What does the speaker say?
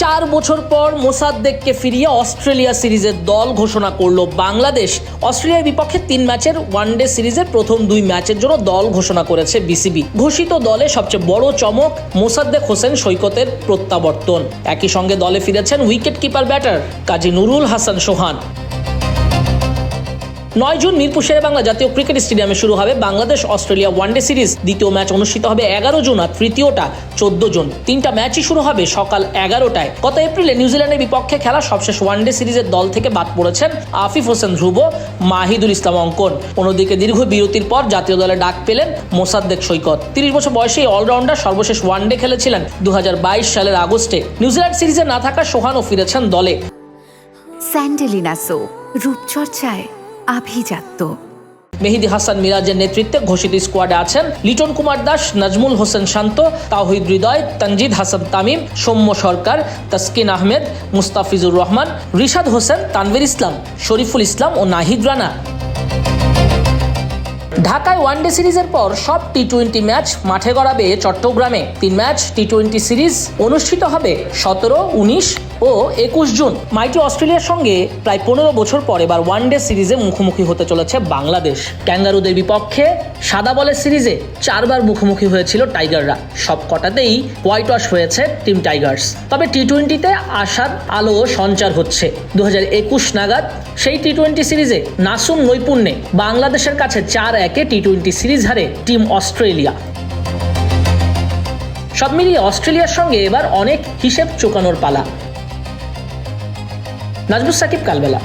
4 বছর পর মোসাদ্দেককে ফিরিয়ে অস্ট্রেলিয়া সিরিজের দল ঘোষণা করলো বাংলাদেশ। অস্ট্রেলিয়ার বিপক্ষে 3 ম্যাচের ওয়ানডে সিরিজের প্রথম 2 ম্যাচের জন্য দল ঘোষণা করেছে বিসিবি। ঘোষিত দলে সবচেয়ে বড় চমক মোসাদ্দেক হোসেন সৈকতের প্রত্যাবর্তন। একই সঙ্গে দলে ফিরেছেন উইকেট কিপার ব্যাটার কাজী নুরুল হাসান সোহান। 9 জুন মিরপুর শেরেবাংলা জাতীয় ক্রিকেট স্টেডিয়ামে শুরু হবে বাংলাদেশ অস্ট্রেলিয়া ওয়ানডে সিরিজ। দ্বিতীয় ম্যাচ অনুষ্ঠিত হবে 11 জুন আর তৃতীয়টা 14 জুন। 3টা ম্যাচই শুরু হবে সকাল 11টায়। গত এপ্রিলে নিউজিল্যান্ডের বিপক্ষে খেলা সবশেষ ওয়ানডে সিরিজের দল থেকে বাদ পড়েছেন আফিফ হোসেন ধ্রুব, মাহিদুল ইসলাম অঙ্কন। অন্যদিকে দীর্ঘ বিরতির পর জাতীয় দলে ডাক পেলেন মোসাদ্দেক সৈকত। 30 বছর বয়সী অলরাউন্ডার সর্বশেষ ওয়ানডে খেলেছিলেন 2022 সালের আগস্টে। নিউজিল্যান্ড সিরিজে না থাকা সোহানও ফিরেছেন দলে। স্যান্ডেলিনা সো, রূপচর্চায় আভিজাত্য। মেহেদী হাসান মিরাজের নেতৃত্বে ঘোষিত স্কোয়াডে আছেন লিটন কুমার দাস, নাজমুল হোসেন শান্ত, তাওহিদ হৃদয়, তানজিদ হাসান তামিম, সৌম্য সরকার, তাসকিন আহমেদ, মুস্তাফিজুর রহমান, রিশাদ হোসেন, তানভীর ইসলাম, শরীফুল ইসলাম ও নাহিদ রানা। ঢাকায় ওয়ানডে সিরিজের পর সব টি-20 ম্যাচ মাঠে গড়াবে চট্টগ্রামে। 3 ম্যাচ টি-20 সিরিজ অনুষ্ঠিত হবে 17, 19 ও 21 জুন। মাইটি অস্ট্রেলিয়ার সঙ্গে প্রায় 15 বছর পর এবার ওয়ানডে সিরিজে মুখোমুখি হতে চলেছে বাংলাদেশ। ক্যাঙ্গারুদের বিপক্ষে সাদা বলের সিরিজে 4 বার মুখোমুখি হয়েছিল টাইগাররা। সব কটাতেই হোয়াইট ওয়াশ হয়েছে টিম টাইগার্স। তবে টি-20তে আশার আলো সঞ্চার হচ্ছে। 2021 নাগাদ সেই টি-20 সিরিজে নাসুম নৈপুণ্যে বাংলাদেশের কাছে 4-1 টি-20 সিরিজ হারে টিম অস্ট্রেলিয়া। সব মিলিয়ে অস্ট্রেলিয়ার সঙ্গে এবার অনেক হিসেব চোকানোর পালা। নাজমুস সাকিব, কালবেলা।